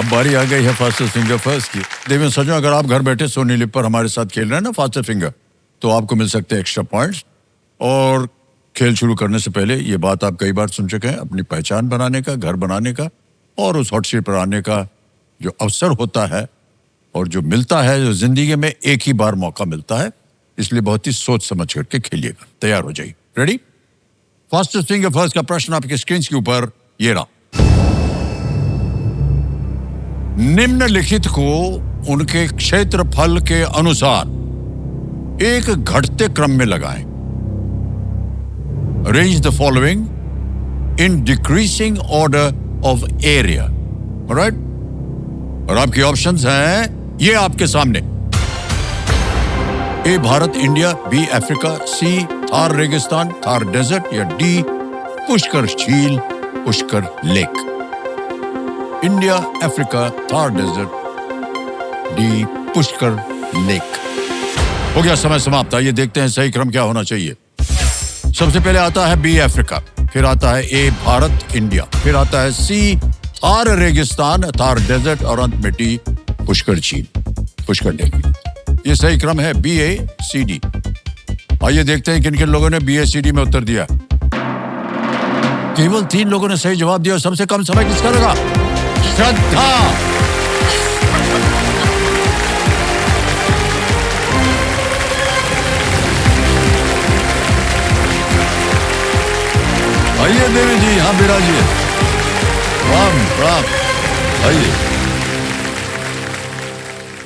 अब बारी आ गई है फास्टेस्ट फिंगर फर्स्ट की। देवेंद्र सज्जन, अगर आप घर बैठे सोनी लिप पर हमारे साथ खेल रहे हैं ना फास्टेस्ट फिंगर, तो आपको मिल सकते हैं एक्स्ट्रा पॉइंट्स। और खेल शुरू करने से पहले ये बात आप कई बार सुन चुके हैं, अपनी पहचान बनाने का, घर बनाने का और उस हॉट सीट पर आने का जो अवसर होता है और जो मिलता है, जो जिंदगी में एक ही बार मौका मिलता है, इसलिए बहुत ही सोच समझ करके खेलिएगा। तैयार हो जाइए। रेडी? फास्टेस्ट फिंगर फर्स्ट का प्रश्न आपके स्क्रीन के ऊपर ये रहा। निम्नलिखित को उनके क्षेत्रफल के अनुसार एक घटते क्रम में लगाएं। Arrange the following in decreasing order of area. Alright? और आपकी ऑप्शंस हैं ये आपके सामने। A Bharat India, B Africa, C Thar रेगिस्तान थार डेजर्ट या डी पुष्कर झील Pushkar lake. India, Africa, Thar desert, D Pushkar lake. हो गया समय समाप्त। आइए देखते हैं सही क्रम क्या होना चाहिए। सबसे पहले आता है बी अफ्रीका, फिर आता है ए भारत इंडिया, फिर आता है सी थार रेगिस्तान थार डेजर्ट और अंत में डी पुष्कर झील पुष्कर लेक। ये सही क्रम है बी ए सी डी। आइए देखते हैं किन किन लोगों ने बी ए सी डी में उत्तर दिया। केवल 3 लोगों ने सही जवाब दिया। सबसे कम समय किसका लगा? श्रद्धा। आइए देवी जी, हाँ बिराजिए। राम राम। आइए,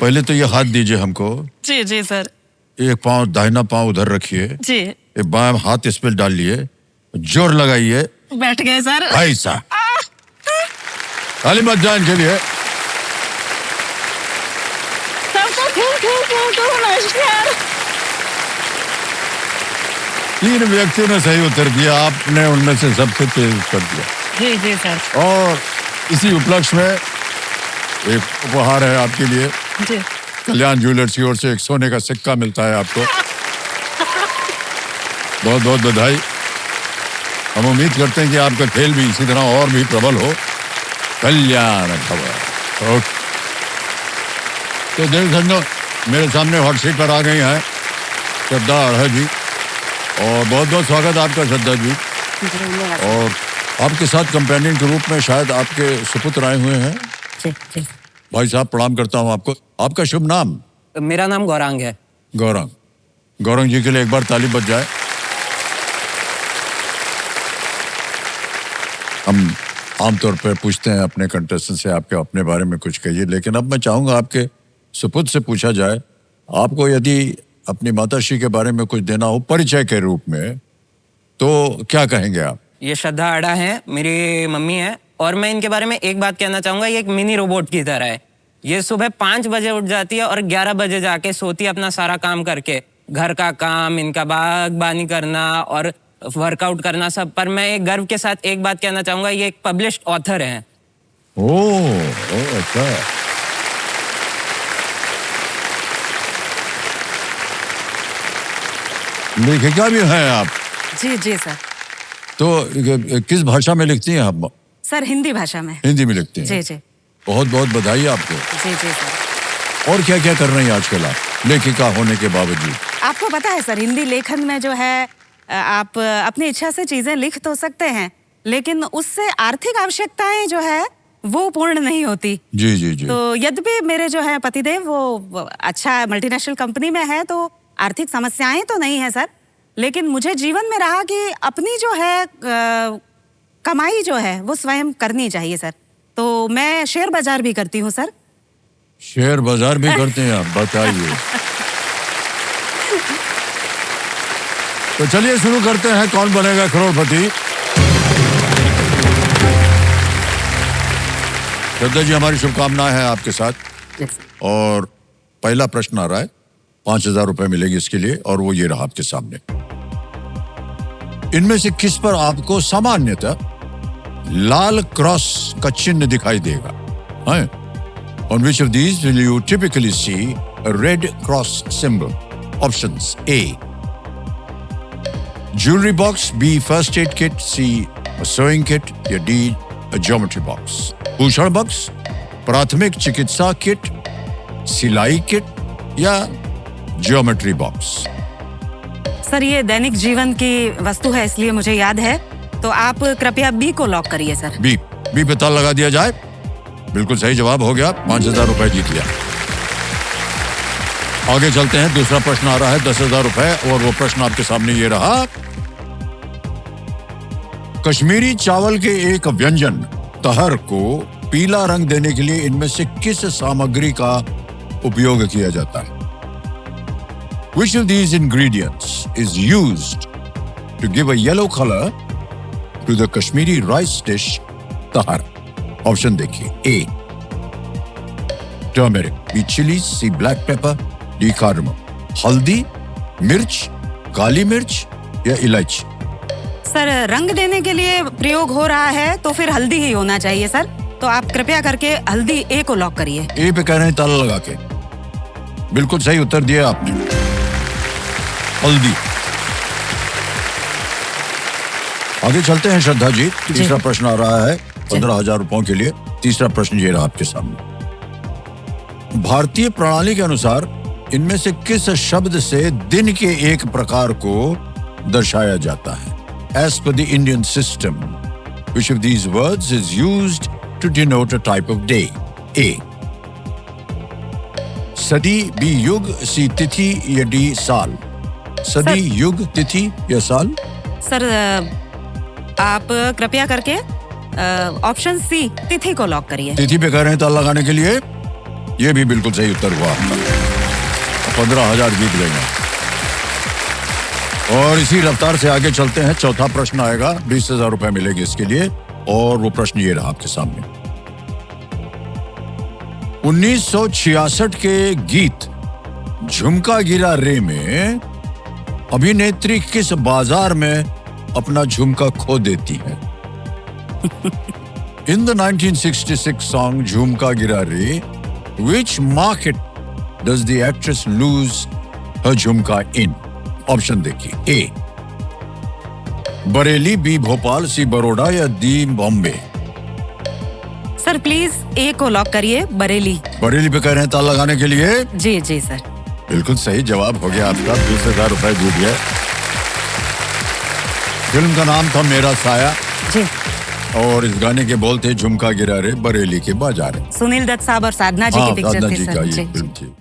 पहले तो ये हाथ दीजिए हमको। जी जी सर। एक पांव, दाहिना पांव उधर रखिए जी। एक बायां हाथ इस पे डाल लिए, जोर लगाइए। बैठ गए सर। ऐसा ताली मत जान के लिए। सबको खूब नमस्कार। 3 व्यक्तियों ने सही उत्तर दिया, आपने उनमें से सबसे तेज उत्तर दिया। जी जी सर। और इसी उपलक्ष्य में एक उपहार है आपके लिए। जी। कल्याण ज्वेलर्स की ओर से एक सोने का सिक्का मिलता है आपको। बहुत बहुत बधाई। हम उम्मीद करते हैं कि आपका खेल भी इसी तरह और भी प्रबल हो। कल्याण खबर। तो देख समझो, मेरे सामने हॉट सीट पर आ गई हैं श्रद्धा अढ़ा जी, और बहुत बहुत स्वागत आपका श्रद्धा जी। और आपके साथ कंपेनियन के रूप में शायद आपके सुपुत्र आए हुए हैं। जी जी। भाई साहब प्रणाम करता हूं आपको। आपका शुभ नाम? मेरा नाम गौरांग है। गौरंग। गौरंग जी के लिए एक बार ताली बज जाए। हम आमतौर पर पूछते हैं अपने कंटेस्टेंट से आपके अपने बारे में कुछ कहिए, लेकिन अब मैं चाहूंगा आपके सुपुत्र से पूछा जाए। आपको यदि अपनी माताश्री के बारे में कुछ देना हो परिचय के रूप में, तो क्या कहेंगे आप? ये श्रद्धा अड़ा है, मेरी मम्मी है। और मैं इनके बारे में एक बात कहना चाहूंगा, ये एक मिनी रोबोट की तरह है। ये सुबह 5 बजे उठ जाती है और 11 बजे जाके सोती है, अपना सारा काम करके, घर का काम, इनका बागबानी करना और वर्कआउट करना सब। पर मैं एक गर्व के साथ एक बात कहना चाहूंगा, ये एक पब्लिश्ड ऑथर है। ओह अच्छा। लेखिका भी हैं आप? जी जी सर। तो किस भाषा में लिखती हैं आप? सर हिंदी भाषा में। हिंदी में लिखती हैं? जी जी। बहुत बहुत बधाई आपको। जी जी सर। और क्या क्या कर रही हैं आजकल आप लेखिका होने के बावजूद? आपको पता है सर, हिंदी लेखन में जो है आप अपनी इच्छा से चीजें लिख तो सकते हैं, लेकिन उससे आर्थिक आवश्यकताएं जो है वो पूर्ण नहीं होती। जी जी जी। तो यद्यपि मेरे जो है पतिदेव वो अच्छा मल्टीनेशनल कंपनी में है, तो आर्थिक समस्याएं तो नहीं है सर, लेकिन मुझे जीवन में रहा कि अपनी जो है कमाई जो है वो स्वयं करनी चाहिए सर। तो मैं शेयर बाजार भी करती हूँ सर। शेयर बाजार भी करते हैं आप? बताइए। तो चलिए शुरू करते हैं, कौन बनेगा करोड़पति। श्रद्धा जी, हमारी शुभकामनाएं हैं आपके साथ। और पहला प्रश्न आ रहा है, 5,000 रुपए मिलेगी इसके लिए, और वो ये रहा आपके सामने। इनमें से किस पर आपको सामान्यतः लाल क्रॉस का चिन्ह दिखाई देगा? On which of these will you typically see a red cross symbol? Options: A, jewelry box, B, first aid kit, C, a sewing kit, या D, a geometry box. Bhushan box, प्राथमिक चिकित्सा किट, सिलाई kit या geometry box? Sir ये दैनिक जीवन की वस्तु है, इसलिए मुझे याद है, तो आप कृपया बी को लॉक करिए सर। बी पे ताला लगा दिया जाए। बिल्कुल सही जवाब हो गया, 5,000 रुपए जीत लिया। आगे चलते हैं, दूसरा प्रश्न आ रहा है 10,000 रुपए, और वो प्रश्न आपके सामने ये रहा। कश्मीरी चावल के एक व्यंजन तहर को पीला रंग देने के लिए इनमें से किस सामग्री का उपयोग किया जाता है? Which of these ingredients is used to give a yellow color to the Kashmiri rice dish tahar? Option देखिए। A turmeric, B chillies, C black pepper, D cardamom. हल्दी, मिर्च, काली मिर्च या इलायची? सर रंग देने के लिए प्रयोग हो रहा है तो फिर हल्दी ही होना चाहिए सर, तो आप कृपया करके हल्दी ए को लॉक करिए। ए पे कह रहे हैं ताला लगा के। बिल्कुल सही उत्तर दिया आपने, हल्दी। आगे चलते हैं श्रद्धा जी, तीसरा प्रश्न आ रहा है 15,000 रुपयों के लिए। तीसरा प्रश्न ये रहा आपके सामने। भारतीय प्रणाली के अनुसार इनमें से किस शब्द से दिन के एक प्रकार को दर्शाया जाता है? As per the Indian system, which of these words is used to denote a type of day? A सदी, B युग, C तिथि या D साल? सदी, युग, तिथि या साल? सर आप कृपया करके ऑप्शन सी तिथि को लॉक करिए। तिथि पे कह रहे हैं ताला लगाने के लिए। ये भी बिल्कुल सही उत्तर हुआ आपका, 15,000 जीत गए हैं। और इसी रफ्तार से आगे चलते हैं, चौथा प्रश्न आएगा, 20,000 रुपए मिलेंगे इसके लिए, और वो प्रश्न ये रहा आपके सामने। 1966 के गीत झुमका गिरा रे में अभिनेत्री किस बाजार में अपना झुमका खो देती है? In the 1966 song झुमका गिरा रे, which market does the actress lose her झुमका in? ऑप्शन देखिए। ए बरेली, बी भोपाल, सी बड़ौदा या डी बॉम्बे? सर प्लीज ए को लॉक करिए, बरेली। बरेली पे कह रहे हैं ताला लगाने के लिए। जी जी सर, बिल्कुल सही जवाब हो गया आपका, 20,000 रुपए जीत गए। फिल्म का नाम था मेरा साया जी, और इस गाने के बोल थे झुमका गिरा रे बरेली के बाजार। सुनील दत्त साहब और साधना जी की पिक्चर साधना थी जी सर। का ये जी, फिल्म जी। थी।